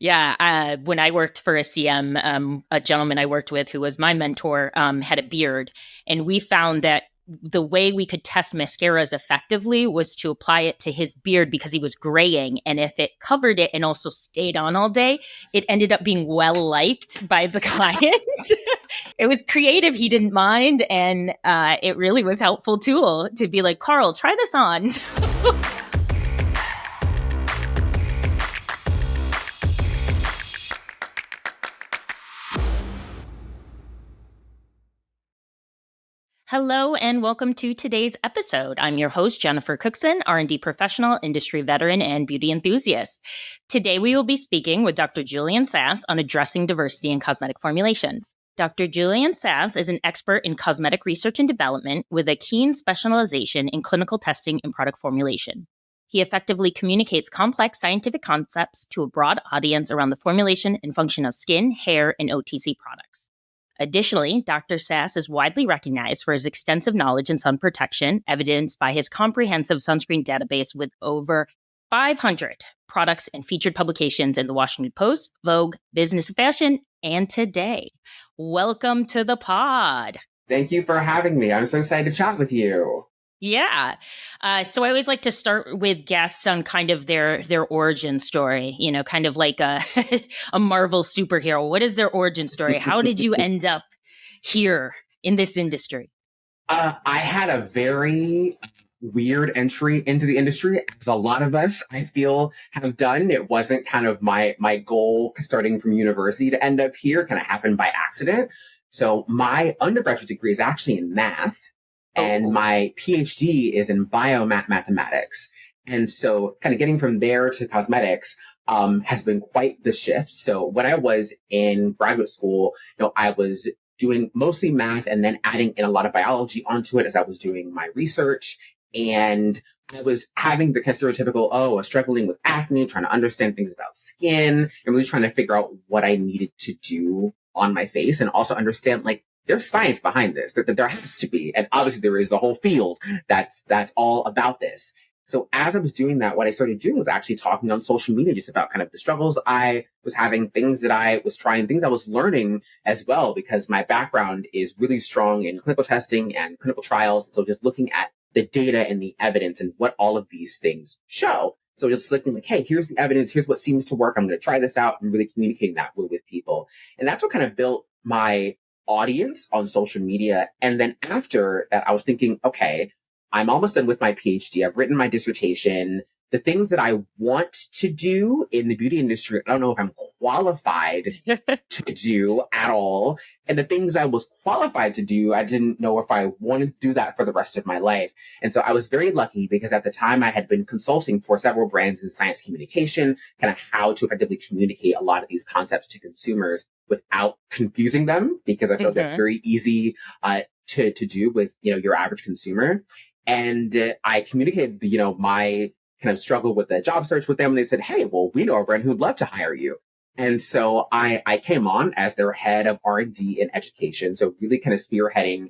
Yeah, when I worked for a CM, a gentleman I worked with who was my mentor had a beard, and we found that the way we could test mascaras effectively was to apply it to his beard because he was graying, and if it covered it and also stayed on all day, it ended up being well liked by the client. It was creative; he didn't mind, and it really was helpful tool to be like, Carl, try this on. Hello and welcome to today's episode. I'm your host, Jennifer Cookson, R&D professional, industry veteran, and beauty enthusiast. Today we will be speaking with Dr. Julian Sass on addressing diversity in cosmetic formulations. Dr. Julian Sass is an expert in cosmetic research and development with a keen specialization in clinical testing and product formulation. He effectively communicates complex scientific concepts to a broad audience around the formulation and function of skin, hair, and OTC products. Additionally, Dr. Sass is widely recognized for his extensive knowledge in sun protection, evidenced by his comprehensive sunscreen database with over 500 products and featured publications in the Washington Post, Vogue, Business Fashion, and Today. Welcome to the pod. Thank you for having me. I'm so excited to chat with you. Yeah. So I always like to start with guests on kind of their origin story, kind of like a, a Marvel superhero. What is their origin story? How did you end up here in this industry? I had a very weird entry into the industry, as a lot of us, I feel, have done. It wasn't kind of my goal starting from university to end up here. Kind of happened by accident. So my undergraduate degree is actually in math. And my PhD is in biomathematics. And so kind of getting from there to cosmetics has been quite the shift. So when I was in graduate school, I was doing mostly math and then adding in a lot of biology onto it as I was doing my research. And I was having the kind of stereotypical, struggling with acne, trying to understand things about skin, and really trying to figure out what I needed to do on my face and also understand, there's science behind this, that there has to be. And obviously there is the whole field that's all about this. So as I was doing that, what I started doing was actually talking on social media just about kind of the struggles I was having, things that I was trying, things I was learning as well, because my background is really strong in clinical testing and clinical trials. So just looking at the data and the evidence and what all of these things show. So just looking like, hey, here's the evidence, here's what seems to work. I'm going to try this out, and really communicating that with people. And that's what kind of built my audience on social media. And then after that, I was thinking, okay, I'm almost done with my PhD. I've written my dissertation. The things that I want to do in the beauty industry, I don't know if I'm qualified to do at all. And the things I was qualified to do, I didn't know if I wanted to do that for the rest of my life. And so I was very lucky because at the time I had been consulting for several brands in science communication, kind of how to effectively communicate a lot of these concepts to consumers without confusing them, because I feel that's very easy to do with, your average consumer. And I communicated, my kind of struggle with the job search with them. And they said, hey, well, we know a brand who'd love to hire you. And so I came on as their head of R&D and education. So really kind of spearheading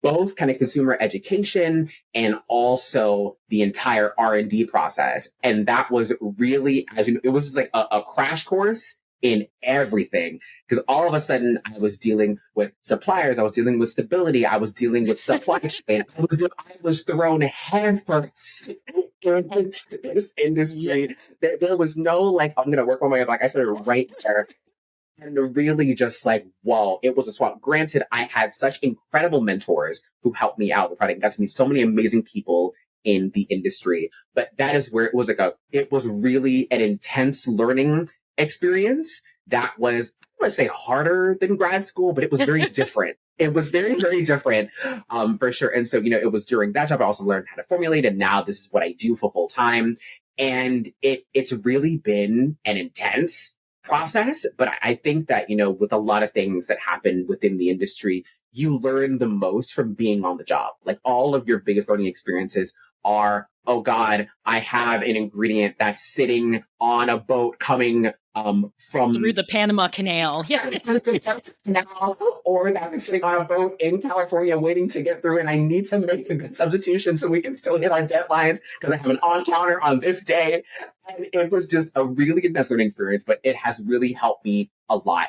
both kind of consumer education and also the entire R&D process. And that was really, it was just like a crash course in everything. Because all of a sudden I was dealing with suppliers, I was dealing with stability, I was dealing with supply chain, I was thrown headfirst into this industry. There was no I'm going to work on my, I started right there. And really just whoa, it was a swap. Granted, I had such incredible mentors who helped me out with the product, got to meet so many amazing people in the industry. But that is where it was it was really an intense learning experience that was, I want to say, harder than grad school, but it was very different. It was very, very different, for sure. And so, it was during that job, I also learned how to formulate. And now this is what I do for full time. And it's really been an intense process. But I think that, with a lot of things that happen within the industry, you learn the most from being on the job. Like all of your biggest learning experiences are, oh God, I have an ingredient that's sitting on a boat coming from through the Panama Canal. Yeah, now, or that I'm sitting on a boat in California waiting to get through, and I need to make a good substitution so we can still hit our deadlines because I have an on-counter on this day. And it was just a really good learning experience, but it has really helped me a lot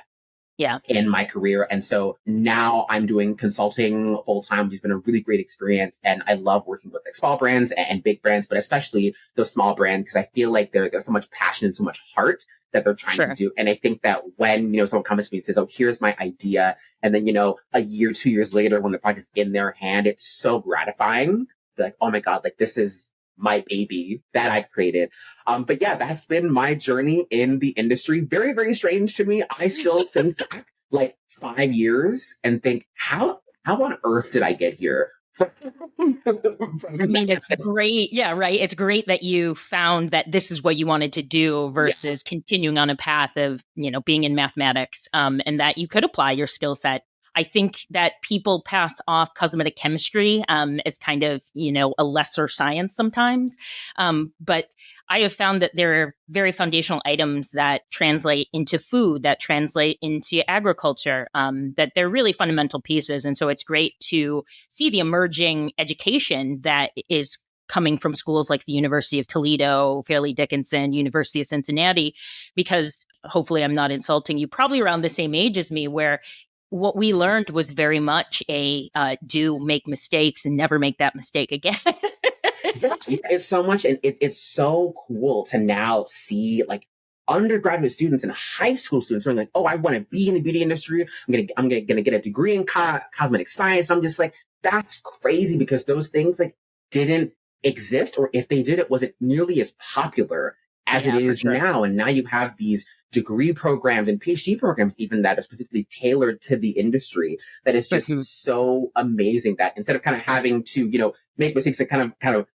in my career. And so now I'm doing consulting full time, which has been a really great experience. And I love working with like small brands and big brands, but especially those small brands, because I feel like there's so much passion and so much heart that they're trying to do. And I think that when, someone comes to me and says, oh, here's my idea. And then, a year, 2 years later, when the project's in their hand, it's so gratifying. They're like, oh my God, like this is my baby that I've created. But yeah, that's been my journey in the industry. Very, very strange to me. I still think back like 5 years and think, how on earth did I get here? I mean, it's great. Yeah, right. It's great that you found that this is what you wanted to do versus continuing on a path of, being in mathematics, and that you could apply your skill set. I think that people pass off cosmetic chemistry as kind of, a lesser science sometimes. But I have found that there are very foundational items that translate into food, that translate into agriculture, that they're really fundamental pieces. And so it's great to see the emerging education that is coming from schools like the University of Toledo, Fairleigh Dickinson, University of Cincinnati, because hopefully I'm not insulting you, probably around the same age as me, where what we learned was very much do make mistakes and never make that mistake again. It's so much, and it's so cool to now see like undergraduate students and high school students are like, oh, I want to be in the beauty industry. I'm gonna get a degree in cosmetic science. And I'm just like, that's crazy because those things like didn't exist, or if they did, it wasn't nearly as popular as it is now. And now you have these degree programs and PhD programs even that are specifically tailored to the industry. That is just so amazing that instead of kind of having to, make mistakes and kind of,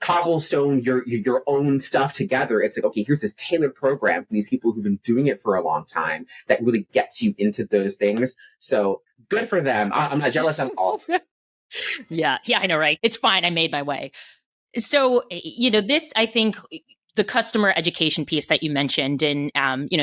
cobblestone your own stuff together, it's like, okay, here's this tailored program for these people who've been doing it for a long time that really gets you into those things. So good for them. I'm not jealous at all. Yeah, I know, right? It's fine. I made my way. So, this, I think, the customer education piece that you mentioned and,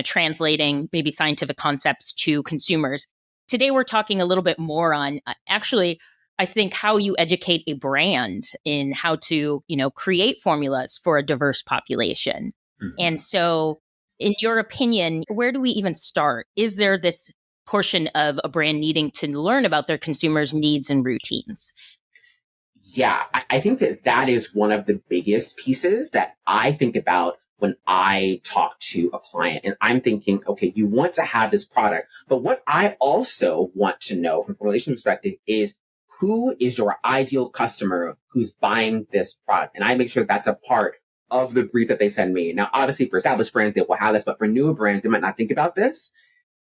translating maybe scientific concepts to consumers. Today, we're talking a little bit more on actually, I think, how you educate a brand in how to, create formulas for a diverse population. Mm-hmm. And so, in your opinion, where do we even start? Is there this portion of a brand needing to learn about their consumers' needs and routines? Yeah, I think that is one of the biggest pieces that I think about when I talk to a client. And I'm thinking, okay, you want to have this product, but what I also want to know from a formulation perspective is who is your ideal customer who's buying this product? And I make sure that's a part of the brief that they send me. Now, obviously for established brands, they will have this, but for newer brands, they might not think about this.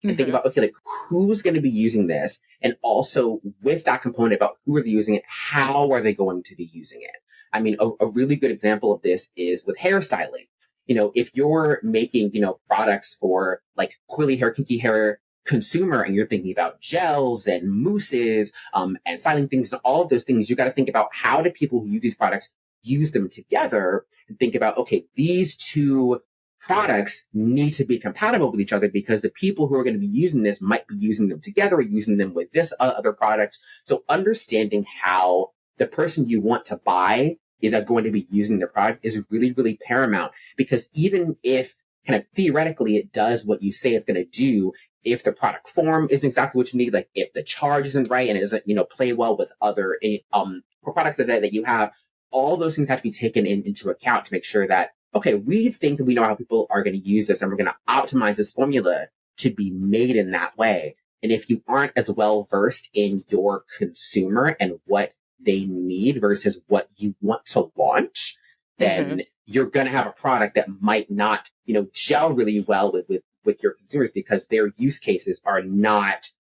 And think about, okay, like who's going to be using this? And also with that component about who are they using it, how are they going to be using it? I mean, a really good example of this is with hairstyling. If you're making, products for like coily hair, kinky hair consumer, and you're thinking about gels and mousses, and styling things and all of those things, you got to think about how do people who use these products use them together and think about, okay, these two products need to be compatible with each other because the people who are going to be using this might be using them together or using them with this other product. So understanding how the person you want to buy is going to be using the product is really, really paramount, because even if kind of theoretically it does what you say it's going to do, if the product form isn't exactly what you need, like if the charge isn't right and it doesn't, play well with other products that you have, all those things have to be taken into account to make sure that, okay, we think that we know how people are going to use this and we're going to optimize this formula to be made in that way. And if you aren't as well versed in your consumer and what they need versus what you want to launch, then you're going to have a product that might not, gel really well with your consumers because their use cases are not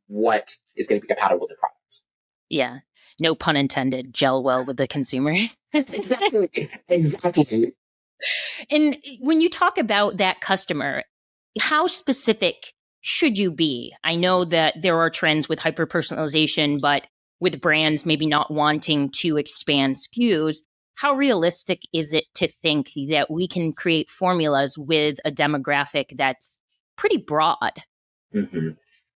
what is going to be compatible with the product. Yeah. No pun intended, gel well with the consumer. Exactly. And when you talk about that customer, how specific should you be? I know that there are trends with hyper personalization, but with brands maybe not wanting to expand SKUs, how realistic is it to think that we can create formulas with a demographic that's pretty broad? Hmm.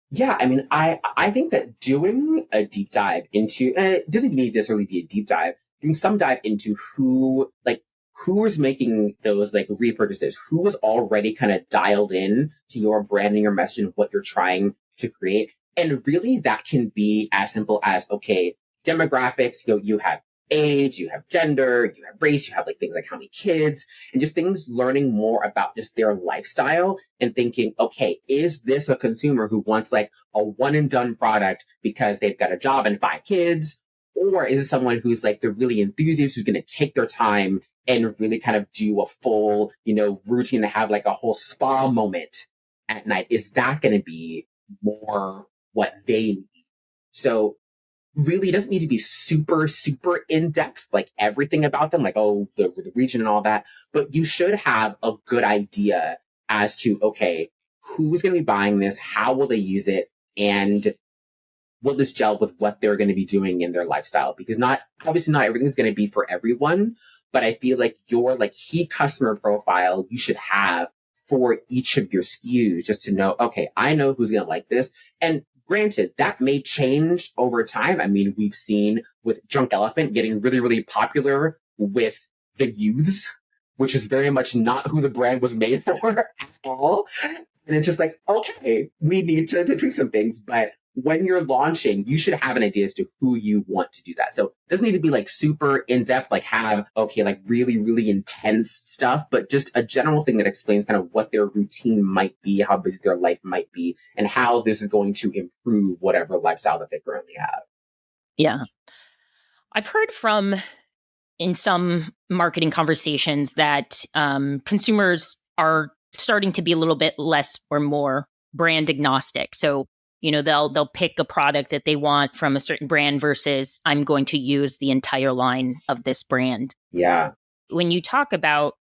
Yeah, I mean, I think that doing a deep dive into it doesn't need to necessarily be a deep dive. Doing some dive into who is making those like repurchases, who was already kind of dialed in to your brand and your message and what you're trying to create, and really that can be as simple as okay, demographics. You have age, you have gender, you have race, you have like things like how many kids, and just things learning more about just their lifestyle and thinking, okay, is this a consumer who wants like a one and done product because they've got a job and 5 kids? Or is it someone who's like, they're really enthusiast, who's going to take their time and really kind of do a full, routine to have like a whole spa moment at night? Is that going to be more what they need? So really, it doesn't need to be super, super in depth, like everything about them, like, oh, the region and all that. But you should have a good idea as to, okay, who's going to be buying this? How will they use it? And will this gel with what they're going to be doing in their lifestyle? Because obviously not everything's going to be for everyone, but I feel like your like key customer profile you should have for each of your SKUs just to know, okay, I know who's going to like this. And granted, that may change over time. I mean, we've seen with Drunk Elephant getting really, really popular with the youths, which is very much not who the brand was made for at all. And it's just like, okay, we need to tweak some things. But when you're launching, you should have an idea as to who you want to do that. So it doesn't need to be like super in depth, like have, okay, like really, really intense stuff, but just a general thing that explains kind of what their routine might be, how busy their life might be, and how this is going to improve whatever lifestyle that they currently have. Yeah. I've heard from in some marketing conversations that consumers are starting to be a little bit less or more brand agnostic. So, they'll pick a product that they want from a certain brand versus I'm going to use the entire line of this brand. Yeah. When you talk about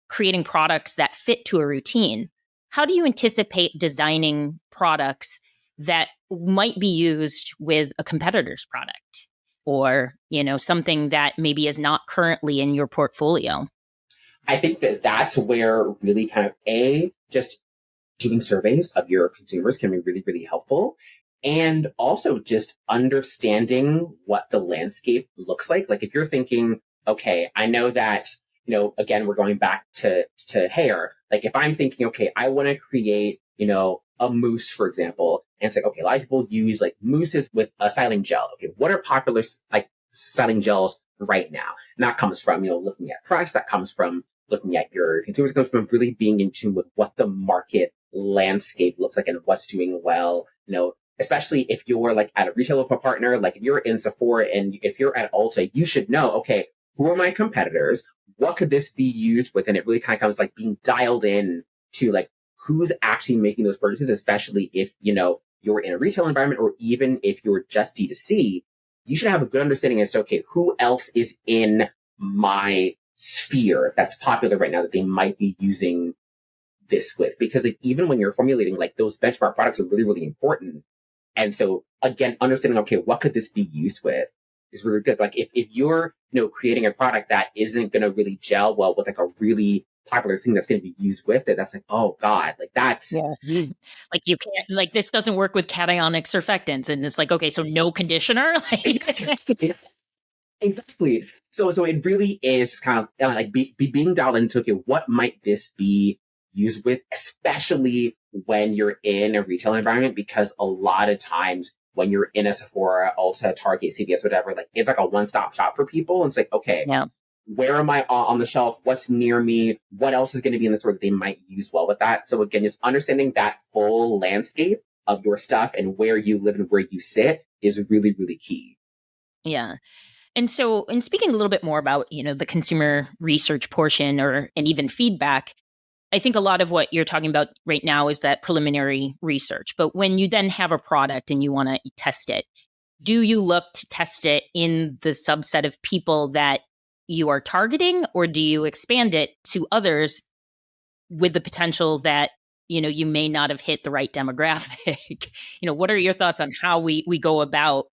creating products that fit to a routine, how do you anticipate designing products that might be used with a competitor's product? Or, something that maybe is not currently in your portfolio? I think that that's where really kind of just doing surveys of your consumers can be really, really helpful. And also just understanding what the landscape looks like. Like if you're thinking, okay, I know that, again, we're going back to hair. Like if I'm thinking, okay, I want to create, a mousse, for example. And it's like, okay, a lot of people use like mousses with a styling gel. Okay, what are popular like styling gels right now? And that comes from, looking at price. That comes from looking at your consumers. It comes from really being in tune with what the market landscape looks like and what's doing well, especially if you're like at a retailer partner, like if you're in Sephora and if you're at Ulta, you should know, okay, who are my competitors? What could this be used with? And it really kind of comes like being dialed in to like who's actually making those purchases, especially if, you're in a retail environment or even if you're just D2C, you should have a good understanding as to, okay, who else is in my sphere that's popular right now that they might be using this with, because like, even when you're formulating, like those benchmark products are really, really important. And so again, understanding, okay, what could this be used with is really good. Like if you're, creating a product that isn't going to really gel well with like a really popular thing that's going to be used with it, that's like, oh God, like that's. Yeah. Like you can't, like this doesn't work with cationic surfactants. And it's like, okay, so no conditioner? Exactly. So it really is kind of like being dialed into, okay, what might this be used with, especially when you're in a retail environment, because a lot of times when you're in a Sephora, Ulta, Target, CVS, whatever, like it's like a one-stop shop for people. And it's like, okay, Yeah. where am I on the shelf? What's near me? What else is going to be in the store that they might use well with that? So again, just understanding that full landscape of your stuff and where you live and where you sit is really, really key. Yeah. And so, in speaking a little bit more about, the consumer research portion and even feedback, I think a lot of what you're talking about right now is that preliminary research. But when you then have a product and you want to test it, do you look to test it in the subset of people that you are targeting, or do you expand it to others with the potential that you may not have hit the right demographic. What are your thoughts on how we go about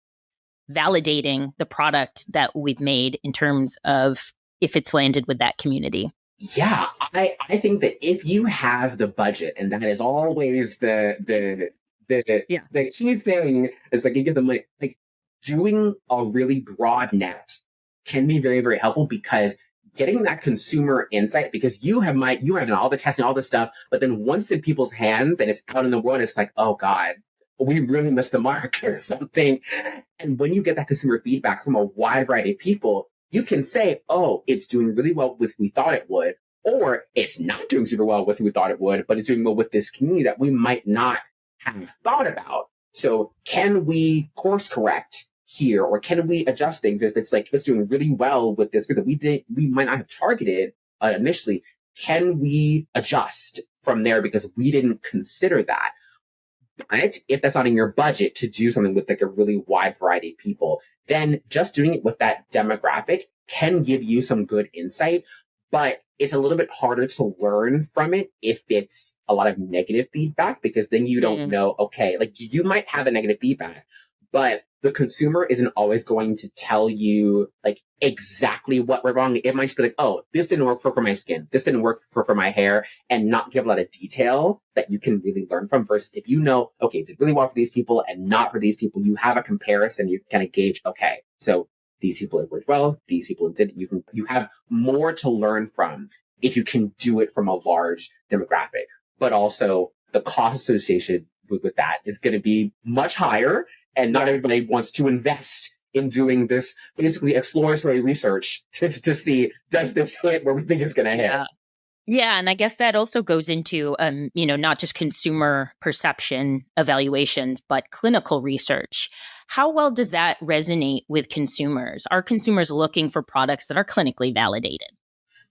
validating the product that we've made in terms of if it's landed with that community? Yeah, I think that if you have the budget, and that is always the key thing, is like you get the money, like doing a really broad net can be very, very helpful, because getting that consumer insight, because you have done all the testing, all this stuff, but then once in people's hands and it's out in the world, it's like, oh God, we really missed the mark or something. And when you get that consumer feedback from a wide variety of people, you can say, oh, it's doing really well with who we thought it would, or it's not doing super well with who we thought it would, but it's doing well with this community that we might not have thought about. So can we course correct here, or can we adjust things if it's doing really well with this group that we might not have targeted initially? Can we adjust from there because we didn't consider that? But if that's not in your budget to do something with like a really wide variety of people, then just doing it with that demographic can give you some good insight. But it's a little bit harder to learn from it if it's a lot of negative feedback, because then you don't know, okay, like you might have the negative feedback, but the consumer isn't always going to tell you like exactly what went wrong. It might just be like, oh, this didn't work for my skin. This didn't work for my hair, and not give a lot of detail that you can really learn from. Versus if you know, okay, it did really well for these people and not for these people, you have a comparison. You kind of gauge, okay, so these people it worked well, these people it didn't. You have more to learn from if you can do it from a large demographic. But also the cost associated with that is going to be much higher, and not everybody wants to invest in doing this basically exploratory research to see, does this hit where we think it's going to hit? Yeah, and I guess that also goes into, not just consumer perception evaluations, but clinical research. How well does that resonate with consumers? Are consumers looking for products that are clinically validated?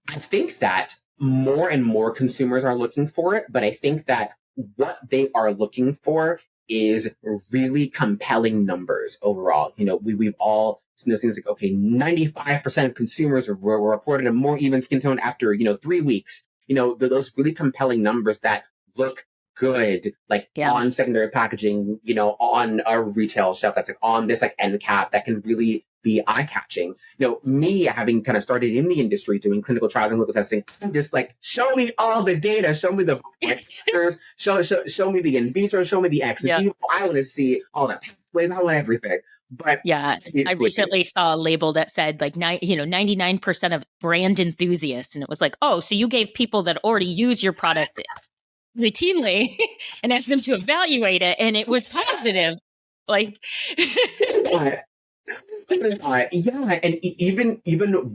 I think that more and more consumers are looking for it, but I think that what they are looking for is really compelling numbers overall. We've all seen those things like, okay, 95% of consumers were reported a more even skin tone after, 3 weeks. Those really compelling numbers that look good, like on secondary packaging, on a retail shelf, that's like on this like end cap that can really be eye-catching. Me having kind of started in the industry doing clinical trials and clinical testing, I'm just like, show me all the data, show me the show me the in vitro, show me the ex vivo. I want to see all that. I want everything. But I recently saw a label that said like 99% of brand enthusiasts, and it was like, oh, so you gave people that already use your product routinely and asked them to evaluate it, and it was positive. Like, yeah, and even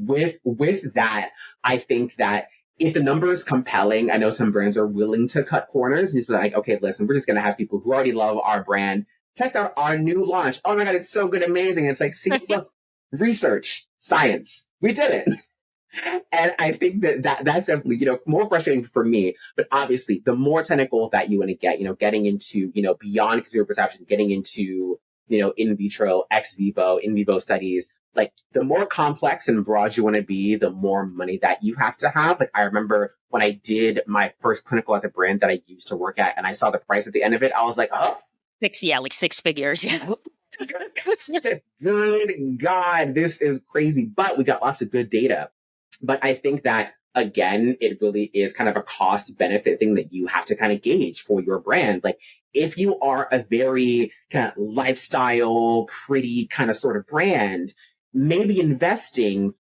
with that, I think that if the number is compelling, I know some brands are willing to cut corners and just be like, okay, listen, we're just going to have people who already love our brand test out our new launch. Oh my God, it's so good, amazing. It's like, see, look, research, science, we did it. And I think that's definitely, more frustrating for me. But obviously, the more technical that you want to get, getting into, beyond consumer perception, getting into, in vitro, ex vivo, in vivo studies, like the more complex and broad you want to be, the more money that you have to have. Like I remember when I did my first clinical at the brand that I used to work at, and I saw the price at the end of it, I was like, oh. like 6 figures. Yeah. Good God, this is crazy. But we got lots of good data. But I think that, again, it really is kind of a cost benefit thing that you have to kind of gauge for your brand. Like if you are a very kind of lifestyle, pretty kind of sort of brand, maybe investing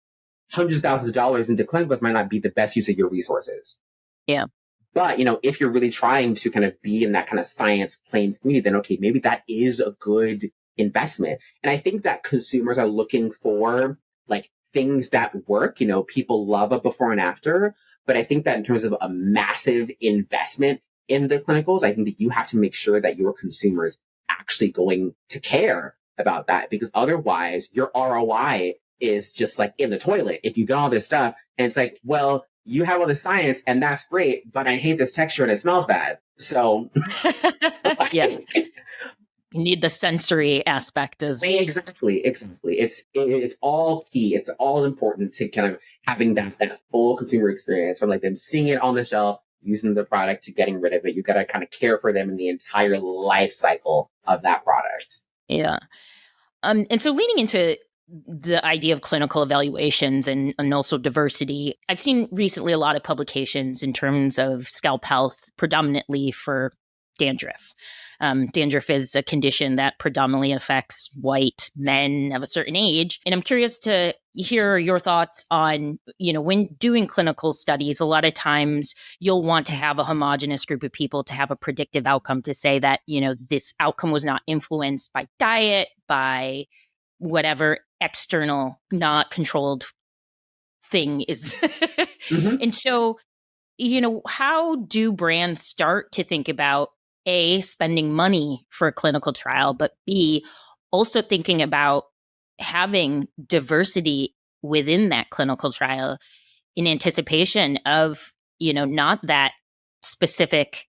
hundreds of thousands of dollars into clinicals might not be the best use of your resources. Yeah. But, if you're really trying to kind of be in that kind of science claims community, then okay, maybe that is a good investment. And I think that consumers are looking for like things that work. People love a before and after, but I think that in terms of a massive investment in the clinicals, I think that you have to make sure that your consumers actually going to care about that, because otherwise your ROI is just like in the toilet if you've done all this stuff. And it's like, well, you have all the science and that's great, but I hate this texture and it smells bad. So yeah. You need the sensory aspect as well. Exactly. It's all key. It's all important to kind of having that full consumer experience from like them seeing it on the shelf, using the product to getting rid of it. You got to kind of care for them in the entire life cycle of that product. Yeah. And so leaning into the idea of clinical evaluations and also diversity, I've seen recently a lot of publications in terms of scalp health, predominantly for dandruff. Dandruff is a condition that predominantly affects white men of a certain age. And I'm curious to hear your thoughts on, when doing clinical studies, a lot of times you'll want to have a homogenous group of people to have a predictive outcome to say that, this outcome was not influenced by diet, by whatever external, not controlled thing is. Mm-hmm. And so, how do brands start to think about A, spending money for a clinical trial, but B, also thinking about having diversity within that clinical trial in anticipation of, not that specific,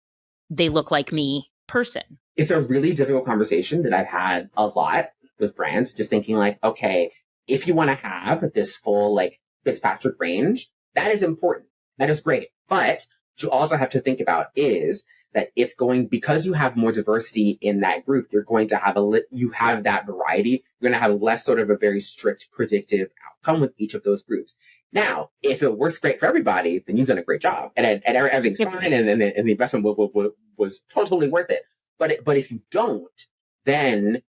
they look like me person? It's a really difficult conversation that I've had a lot with brands, just thinking like, okay, if you want to have this full like Fitzpatrick range, that is important. That is great. But what you also have to think about is that it's going, because you have more diversity in that group, you're going to have you have that variety. You're going to have less sort of a very strict predictive outcome with each of those groups. Now, if it works great for everybody, then you've done a great job and everything's fine. And the investment was totally worth it. But if you don't, then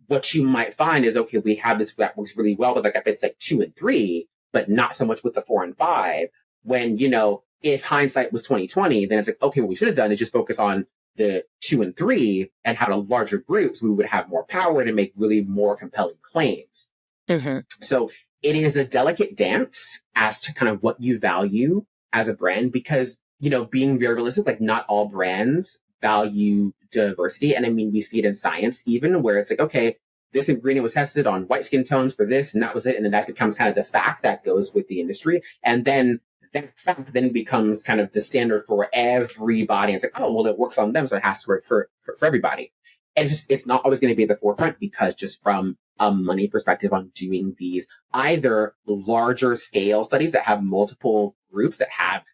what you might find is, okay, we have this that works really well with like it's like 2 and 3, but not so much with the 4 and 5. When, if hindsight was 2020, then it's like, okay, what we should have done is just focus on the 2 and 3 and had a larger group, so we would have more power to make really more compelling claims. Mm-hmm. So it is a delicate dance as to kind of what you value as a brand, because, being very realistic, like not all brands value diversity. And I mean, we see it in science even, where it's like, okay, this ingredient was tested on white skin tones for this, and that was it. And then that becomes kind of the fact that goes with the industry. And then that fact then becomes kind of the standard for everybody. And it's like, oh, well, it works on them, so it has to work for everybody. And it's not always going to be at the forefront, because just from a money perspective on doing these either larger scale studies that have multiple groups that have,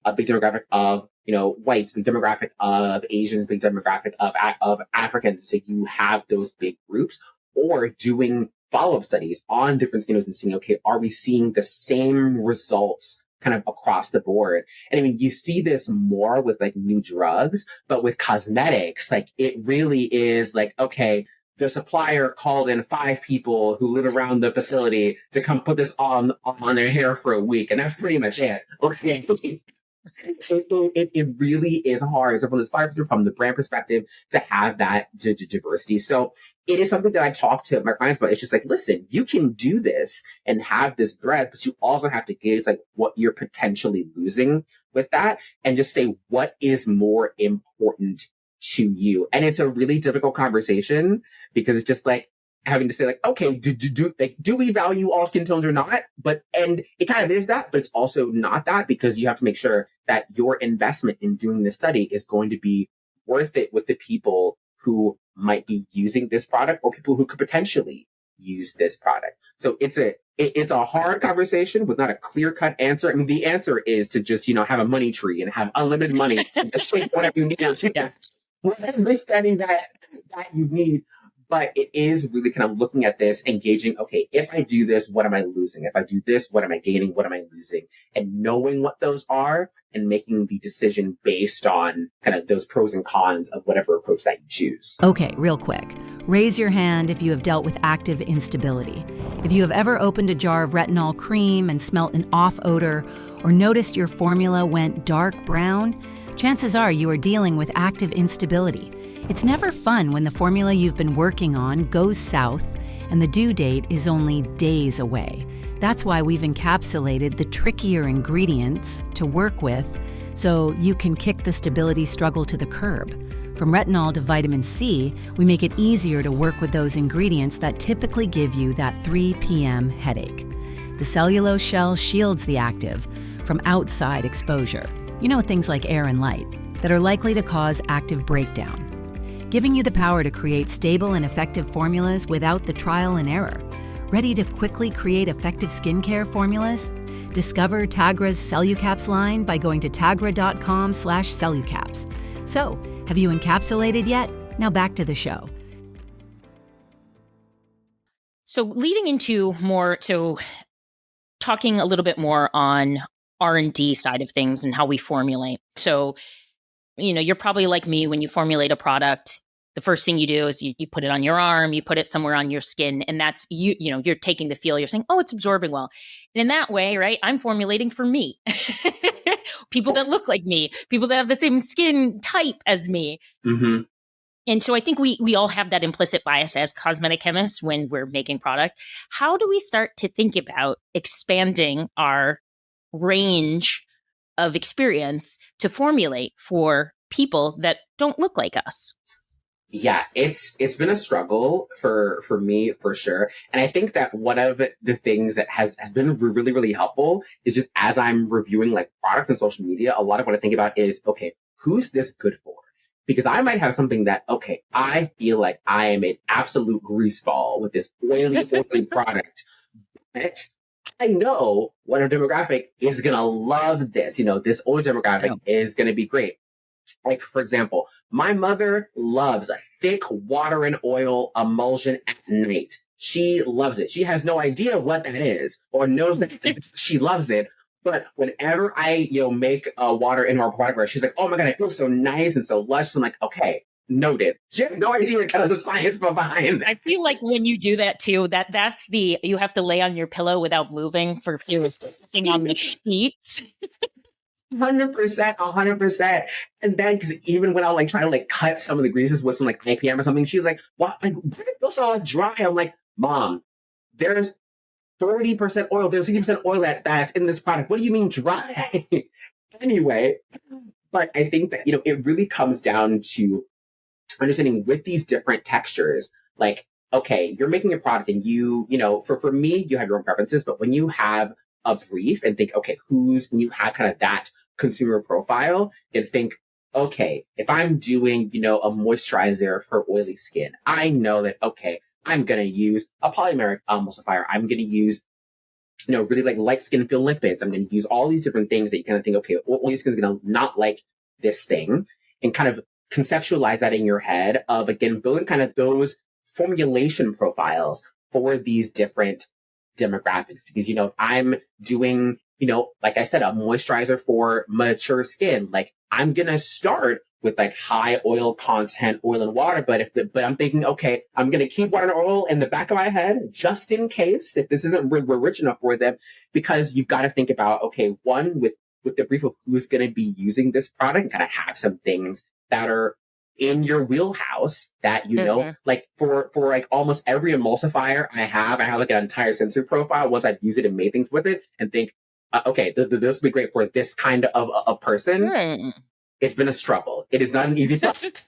a big demographic of, whites, big demographic of Asians, big demographic of Africans. So you have those big groups, or doing follow-up studies on different skin tones and seeing, okay, are we seeing the same results kind of across the board? And I mean, you see this more with like new drugs, but with cosmetics, like it really is like, okay, the supplier called in 5 people who live around the facility to come put this on their hair for a week. And that's pretty much it. Okay. It really is hard from the brand perspective to have that diversity. So it is something that I talk to my clients about. It's just like, listen, you can do this and have this breadth, but you also have to gauge like what you're potentially losing with that, and just say what is more important to you. And it's a really difficult conversation, because it's just like having to say like, okay, do we value all skin tones or not? And it kind of is that, but it's also not that, because you have to make sure that your investment in doing this study is going to be worth it with the people who might be using this product, or people who could potentially use this product. So it's a hard conversation with not a clear-cut answer. I mean, the answer is to just, have a money tree and have unlimited money and just take whatever you need. Whatever study that you need. But it is really kind of looking at this, engaging, okay, if I do this, what am I losing? If I do this, what am I gaining? What am I losing? And knowing what those are and making the decision based on kind of those pros and cons of whatever approach that you choose. Okay, real quick. Raise your hand if you have dealt with active instability. If you have ever opened a jar of retinol cream and smelt an off odor, or noticed your formula went dark brown, chances are you are dealing with active instability. It's never fun when the formula you've been working on goes south and the due date is only days away. That's why we've encapsulated the trickier ingredients to work with so you can kick the stability struggle to the curb. From retinol to vitamin C, we make it easier to work with those ingredients that typically give you that 3 p.m. headache. The cellulose shell shields the active from outside exposure. Things like air and light that are likely to cause active breakdown, giving you the power to create stable and effective formulas without the trial and error. Ready to quickly create effective skincare formulas? Discover Tagra's Cellucaps line by going to tagra.com/cellucaps. So, have you encapsulated yet? Now back to the show. So leading into more, talking a little bit more on R&D side of things and how we formulate. So, you're probably like me when you formulate a product. The first thing you do is you put it on your arm, you put it somewhere on your skin, and that's you're taking the feel. You're saying, oh, it's absorbing well. And in that way, right, I'm formulating for me. People that look like me, people that have the same skin type as me. Mm-hmm. And so I think we all have that implicit bias as cosmetic chemists when we're making product. How do we start to think about expanding our range of experience to formulate for people that don't look like us? Yeah, it's been a struggle for me for sure. And I think that one of the things that has been really, really helpful is just as I'm reviewing like products on social media, a lot of what I think about is, okay, who's this good for? Because I might have something that, okay, I feel like I am an absolute greaseball with this oily product. But I know what our demographic is going to love this. This older demographic is going to be great. Like, for example, my mother loves a thick water and oil emulsion at night. She loves it. She has no idea what that is or knows that she loves it. But whenever I, make a water in our product, she's like, oh my God, it feels so nice and so lush. So I'm like, okay, noted. She has no idea kind of the science behind that. I feel like when you do that too, that's you have to lay on your pillow without moving for sitting on the sheets. 100%. And then, because even when I'll try to cut some of the greases with some IPM or something, she's like, what? Why does it feel so dry? I'm like, Mom, there's 30% oil. There's 60% oil that's in this product. What do you mean dry? Anyway, but I think that, it really comes down to understanding with these different textures, okay, you're making a product and for me, you have your own preferences, but when you have a brief and think, okay, and you have kind of that consumer profile and think, okay, if I'm doing, a moisturizer for oily skin, I know that, okay, I'm going to use a polymeric emulsifier. I'm going to use, really light skin feel lipids. I'm going to use all these different things that you kind of think, okay, oily skin is going to not like this thing, and kind of conceptualize that in your head of, again, building kind of those formulation profiles for these different demographics. Because, if I'm doing, like I said, a moisturizer for mature skin, I'm going to start with high oil content, oil and water. But I'm thinking, okay, I'm going to keep water and oil in the back of my head just in case if this isn't rich enough for them, because you've got to think about, okay, one, with the brief of who's going to be using this product, kind of have some things that are in your wheelhouse that, for almost every emulsifier I have an entire sensory profile once I've used it and made things with it and think, okay, this would be great for this kind of a person. It's been a struggle. It is not an easy process.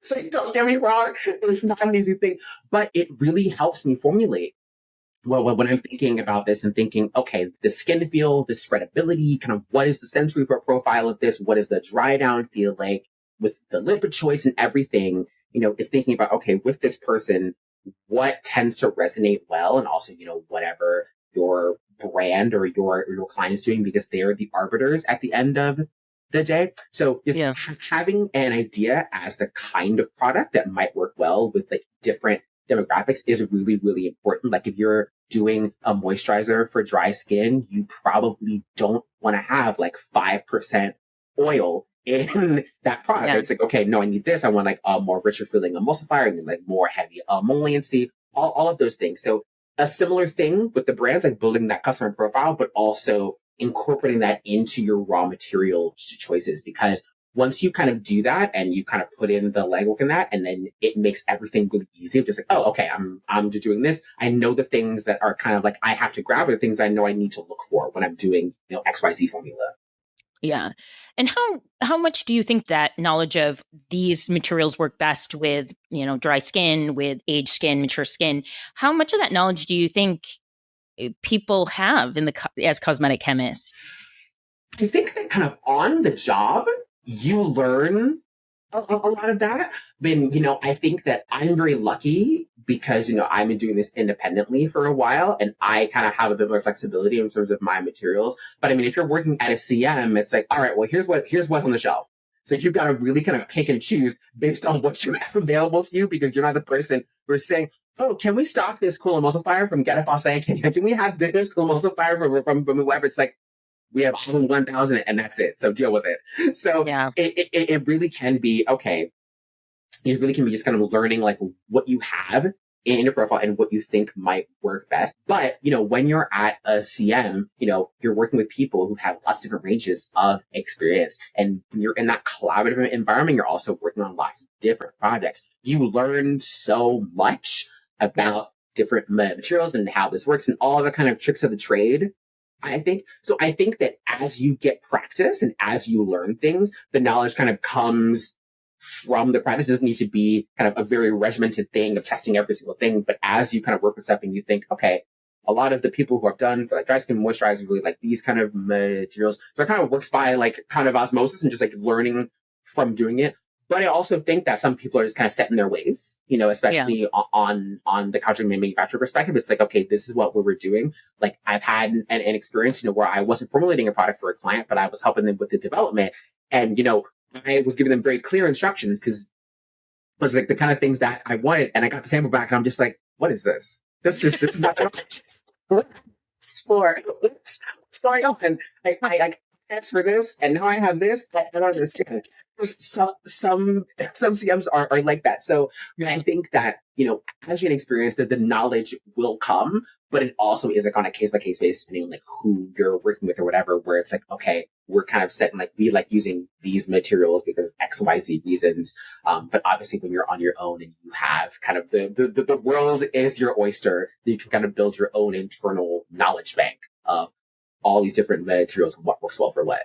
So don't get me wrong. It's not an easy thing, but it really helps me formulate. Well, when I'm thinking about this and thinking, okay, the skin feel, the spreadability, kind of what is the sensory profile of this? What is the dry down feel like with the lipid choice and everything? It's thinking about, okay, with this person, what tends to resonate well? And also, whatever your brand or your client is doing, because they're the arbiters at the end of the day. So just having an idea as the kind of product that might work well with different demographics is really, really important. If you're doing a moisturizer for dry skin, you probably don't want to have 5% oil in that product. Yeah. It's okay, no, I need this. I want a more richer feeling emulsifier and more heavy emolliency, all of those things. So a similar thing with the brands, building that customer profile, but also incorporating that into your raw material choices, because once you kind of do that and you kind of put in the legwork in that, and then it makes everything really easy. Just oh, okay, I'm just doing this. I know the things that are kind of I have to grab, are the things I know I need to look for when I'm doing, XYZ formula. Yeah. And how much do you think that knowledge of these materials work best with, dry skin, with aged skin, mature skin? How much of that knowledge do you think people have as cosmetic chemists? I think that kind of on the job, you learn a lot of that. Then, I think that I'm very lucky because, I've been doing this independently for a while and I kind of have a bit more flexibility in terms of my materials. But I mean, if you're working at a CM, it's like, all right, well, here's what's on the shelf. So you've got to really kind of pick and choose based on what you have available to you because you're not the person who's saying, oh, can we stock this cool emulsifier from Get Up Say? Can we have this cool emulsifier from whoever? It's like, we have all 1,000 and that's it. So deal with it. So Yeah. it really can be, okay. It really can be just kind of learning like what you have in your profile and what you think might work best. But, when you're at a CM, you're working with people who have lots of different ranges of experience. And when you're in that collaborative environment, you're also working on lots of different projects. You learn so much about different materials and how this works and all the kind of tricks of the trade. I think that as you get practice and as you learn things, the knowledge kind of comes from the practice. It doesn't need to be kind of a very regimented thing of testing every single thing. But as you kind of work with something, you think, okay, a lot of the people who have done for like dry skin moisturizers really like these kind of materials. So it kind of works by like kind of osmosis and just like learning from doing it. But I also think that some people are just kind of set in their ways, especially on the contract manufacturer perspective. It's like, okay, this is what we're doing. Like I've had an experience, where I wasn't formulating a product for a client, but I was helping them with the development. And, I was giving them very clear instructions because it was like the kind of things that I wanted. And I got the sample back and I'm just like, what is this? This is not what's for. What's going on? I asked for this and now I have this. I don't understand. Some CMs are like that. So I think that, as you get experience, that the knowledge will come, but it also is like on a case by case basis, depending on like who you're working with or whatever, where it's like, okay, we're kind of set and like we like using these materials because of XYZ reasons. But obviously when you're on your own and you have kind of the world is your oyster, you can kind of build your own internal knowledge bank of all these different materials and what works well for what.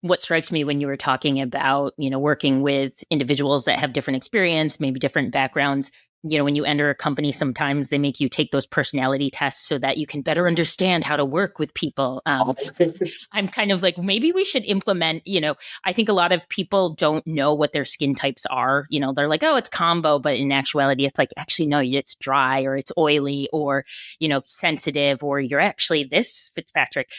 What strikes me when you were talking about, working with individuals that have different experience, maybe different backgrounds, when you enter a company, sometimes they make you take those personality tests so that you can better understand how to work with people. I'm kind of like, maybe we should implement, I think a lot of people don't know what their skin types are. They're like, oh, it's combo. But in actuality, it's like, actually, no, it's dry or it's oily or, sensitive or you're actually this Fitzpatrick.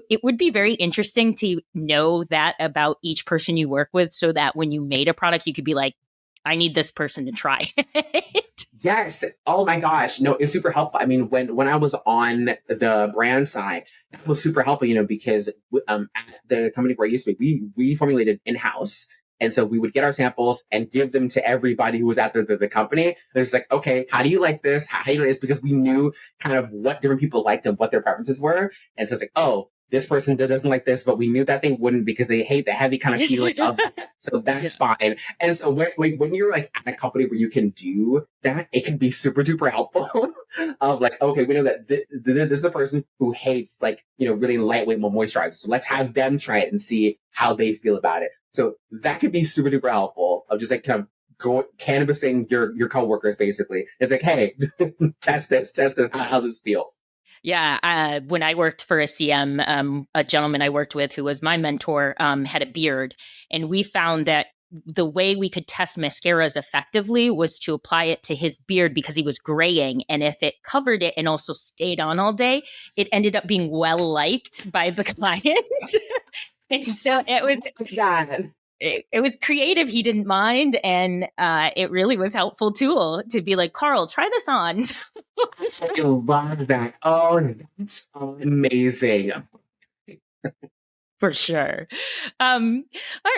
It would be very interesting to know that about each person you work with so that when you made a product, you could be like, I need this person to try it. Yes. Oh my gosh. No, it's super helpful. I mean, when I was on the brand side, that was super helpful, because at the company where I used to be, we formulated in-house. And so we would get our samples and give them to everybody who was at the company. And it's like, okay, how do you like this? How do you like this? Because we knew kind of what different people liked and what their preferences were. And so it's like, oh, this person doesn't like this, but we knew that they wouldn't because they hate the heavy kind of feeling of that. So that's fine. And so when you're like at a company where you can do that, it can be super duper helpful of like, okay, we know that this is the person who hates like, really lightweight moisturizers. So let's have them try it and see how they feel about it. So that could be super duper helpful of just like kind of canvassing your coworkers basically. It's like, hey, test this. How's this feel? Yeah. When I worked for a CM, a gentleman I worked with who was my mentor had a beard. And we found that the way we could test mascaras effectively was to apply it to his beard because he was graying. And if it covered it and also stayed on all day, it ended up being well liked by the client. And so it was it was creative. He didn't mind. And it really was a helpful tool to be like, Carl, try this on. I love that. Oh, that's amazing. For sure. All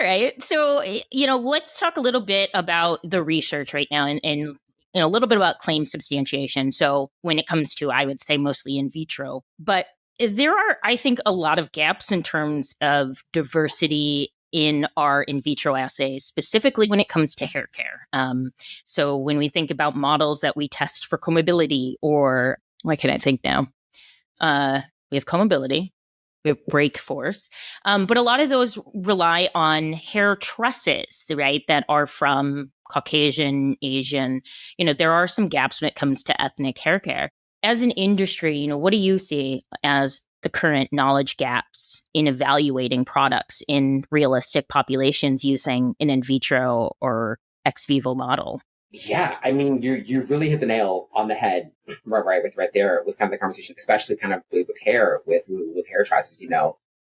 right. So, let's talk a little bit about the research right now and a little bit about claim substantiation. So when it comes to, I would say mostly in vitro, but there are, I think, a lot of gaps in terms of diversity in our in vitro assays, specifically when it comes to hair care. So when we think about models that we test for combability, or what can I think now? We have combability, we have break force, but a lot of those rely on hair trusses, right, that are from Caucasian, Asian. There are some gaps when it comes to ethnic hair care. As an industry, what do you see as the current knowledge gaps in evaluating products in realistic populations using an in vitro or ex vivo model? Yeah, I mean, you really hit the nail on the head, right there with kind of the conversation, especially kind of with hair, with hair choices.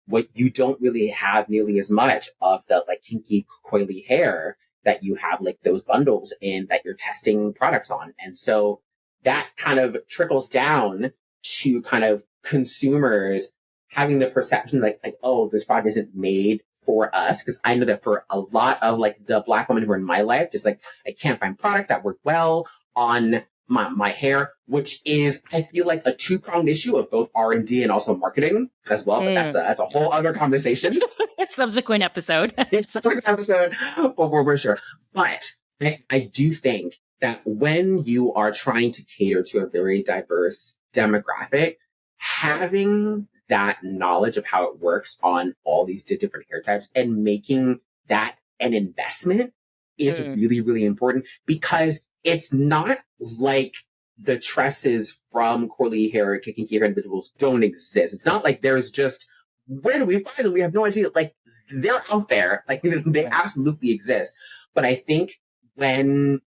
What you don't really have nearly as much of the like kinky, coily hair that you have like those bundles in that you're testing products on, and so that kind of trickles down to kind of consumers having the perception like oh, this product isn't made for us, because I know that for a lot of like the Black women who are in my life, just like I can't find products that work well on my hair, which is I feel like a two-pronged issue of both R&D and also marketing as well. But that's a whole other conversation. Subsequent episode. Subsequent episode for sure. But I do think that when you are trying to cater to a very diverse demographic, having that knowledge of how it works on all these different hair types and making that an investment is really, really important, because it's not like the tresses from curly hair, kinky hair individuals don't exist. It's not like there's just, where do we find them? We have no idea. Like, they're out there. Like, they absolutely exist. But I think when,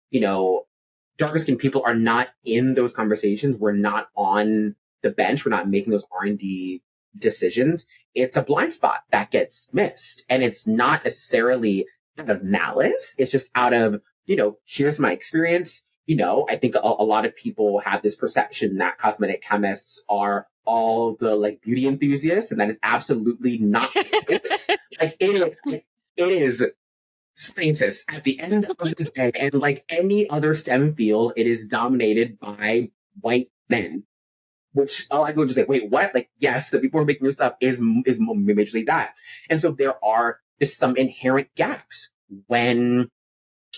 darker skinned people are not in those conversations, we're not on the bench, we're not making those R&D decisions, it's a blind spot that gets missed. And it's not necessarily out of malice. It's just out of, here's my experience. I think a lot of people have this perception that cosmetic chemists are all the like beauty enthusiasts, and that is absolutely not this. It is scientists at the end of the day, and like any other STEM field, it is dominated by white men. Which I will just say, wait, what? Like, yes, the people who are making this up is majorly that. And so there are just some inherent gaps when,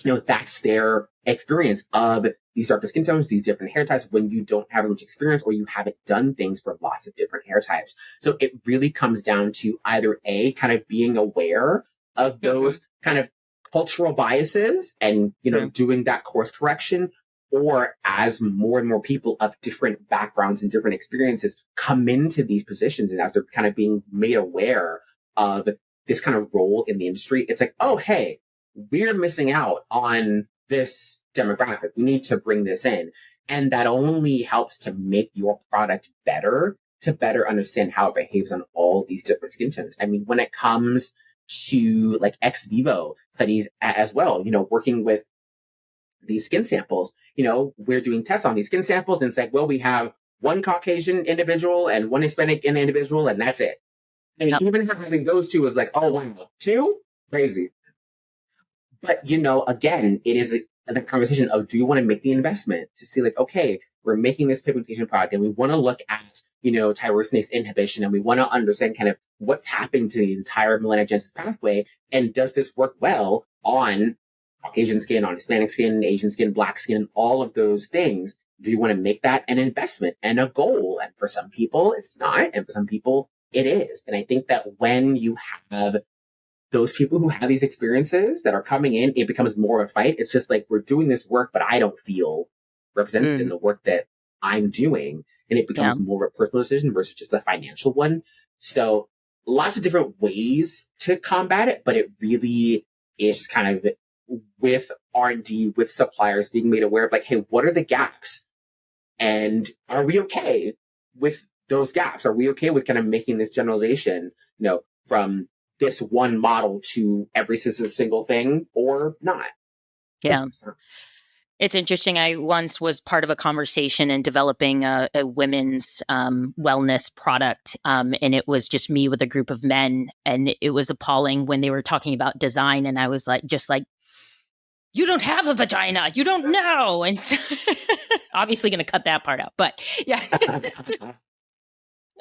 that's their experience of these darker skin tones, these different hair types, when you don't have much experience or you haven't done things for lots of different hair types. So it really comes down to either A, kind of being aware of those kind of cultural biases and, doing that course correction, or as more and more people of different backgrounds and different experiences come into these positions, and as they're kind of being made aware of this kind of role in the industry, it's like, oh, hey, we're missing out on this demographic. We need to bring this in. And that only helps to make your product better, to better understand how it behaves on all these different skin tones. I mean, when it comes to like ex vivo studies as well, working with these skin samples, we're doing tests on these skin samples, and it's like, well, we have one Caucasian individual and one Hispanic individual, and that's it. And even having those two is like, oh, wow, two? Crazy. But, again, it is the conversation of, do you want to make the investment to see like, okay, we're making this pigmentation product and we want to look at, tyrosinase inhibition, and we want to understand kind of what's happening to the entire melanogenesis pathway, and does this work well on Caucasian skin, on Hispanic skin, Asian skin, Black skin, all of those things? Do you want to make that an investment and a goal? And for some people, it's not. And for some people, it is. And I think that when you have those people who have these experiences that are coming in, it becomes more of a fight. It's just like, we're doing this work, but I don't feel represented in the work that I'm doing. And it becomes more of a personal decision versus just a financial one. So lots of different ways to combat it, but it really is kind of with R&D, with suppliers being made aware of like, hey, what are the gaps? And are we okay with those gaps? Are we okay with kind of making this generalization, from this one model to every single thing, or not? Yeah. It's interesting. I once was part of a conversation in developing a women's wellness product. And it was just me with a group of men. And it was appalling when they were talking about design. And I was like, you don't have a vagina. You don't know. And so obviously going to cut that part out. But yeah.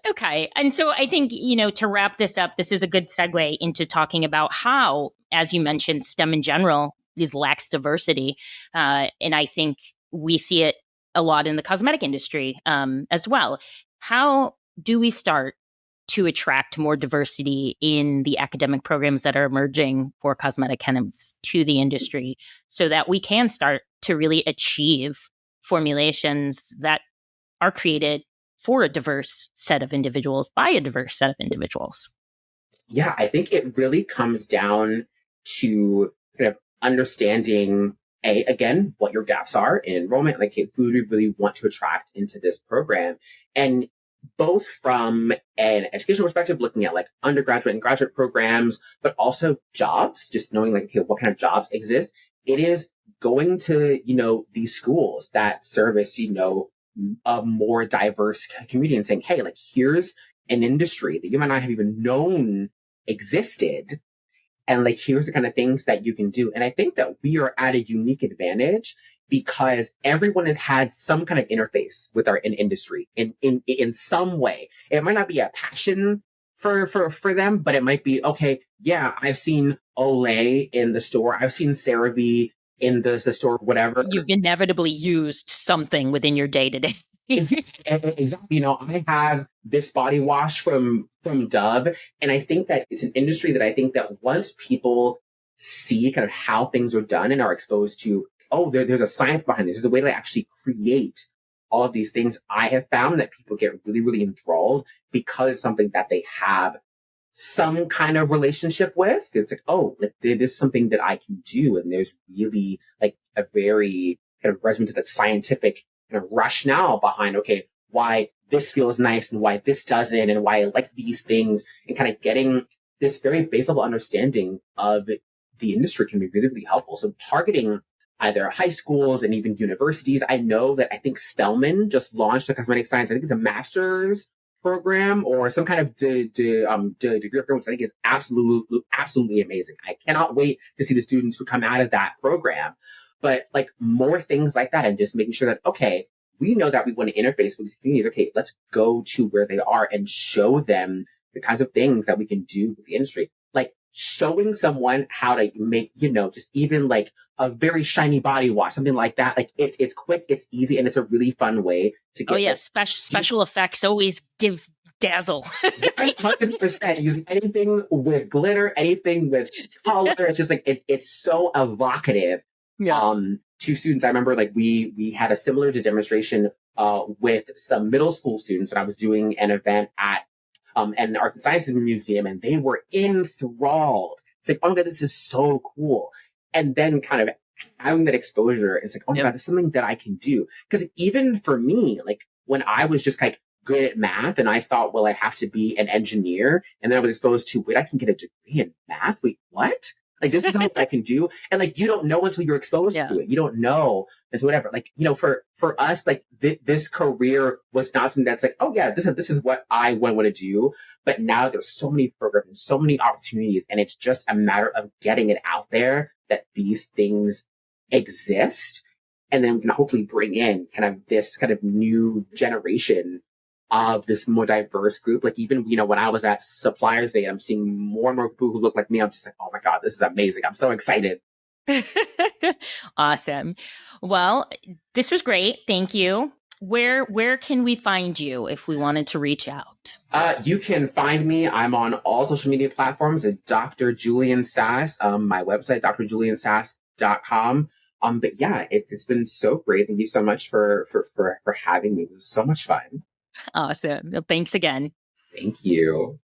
Okay. And so I think, to wrap this up, this is a good segue into talking about how, as you mentioned, STEM in general lacks diversity. And I think we see it a lot in the cosmetic industry as well. How do we start to attract more diversity in the academic programs that are emerging for cosmetic chemists to the industry, so that we can start to really achieve formulations that are created for a diverse set of individuals by a diverse set of individuals? Yeah, I think it really comes down to kind of understanding again, what your gaps are in enrollment, like who do you really want to attract into this program? And both from an educational perspective, looking at like undergraduate and graduate programs, but also jobs, just knowing like, okay, what kind of jobs exist. It is going to, these schools that service, a more diverse community and saying, hey, like, here's an industry that you might not have even known existed. And like, here's the kind of things that you can do. And I think that we are at a unique advantage because everyone has had some kind of interface with our industry in some way. It might not be a passion for them, but it might be, okay, yeah, I've seen Olay in the store. I've seen CeraVe in the store, whatever. You've inevitably used something within your day to day. Exactly. I have this body wash from Dove. And I think that it's an industry that I think that once people see kind of how things are done and are exposed to, oh, there's a science behind this. There's a way to actually create all of these things. I have found that people get really, really enthralled because it's something that they have some kind of relationship with. It's like, oh, like, this is something that I can do. And there's really like a very kind of regimented scientific kind of rationale behind, okay, why this feels nice and why this doesn't and why I like these things, and kind of getting this very base level understanding of the industry can be really, really helpful. So targeting either high schools and even universities. I know that I think Spelman just launched a cosmetic science. I think it's a master's program or some kind of degree program, which I think is absolutely amazing. I cannot wait to see the students who come out of that program. But like more things like that and just making sure that, okay, we know that we want to interface with these communities. Okay, let's go to where they are and show them the kinds of things that we can do with the industry. Like showing someone how to make, just even like a very shiny body wash, something like that. Like it's quick, it's easy, and it's a really fun way to get. Oh yeah, special effects always give dazzle. 100%. Using anything with glitter, anything with color. It's just like it's so evocative. Yeah. To students. I remember like we had a similar demonstration with some middle school students when I was doing an event at an art and sciences museum, and they were enthralled. It's like, oh my God, this is so cool. And then kind of having that exposure, it's like, oh my God, this is something that I can do. Because even for me, like when I was just like good at math and I thought, well, I have to be an engineer. And then I was exposed to, wait, I can get a degree in math. Wait, what? Like, this is something I can do. And like, you don't know until you're exposed to it. You don't know until whatever. Like, for us, like this career was not something that's like, oh yeah, this is what I want to do. But now there's so many programs, so many opportunities. And it's just a matter of getting it out there that these things exist. And then we can hopefully bring in kind of this kind of new generation of this more diverse group. Like even, when I was at Suppliers Day, I'm seeing more and more people who look like me. I'm just like, oh my God, this is amazing. I'm so excited. Awesome. Well, this was great. Thank you. Where can we find you if we wanted to reach out? You can find me. I'm on all social media platforms at Dr. Julian Sass. My website, drjuliansass.com. But yeah, it's been so great. Thank you so much for having me. It was so much fun. Awesome. Well, thanks again. Thank you.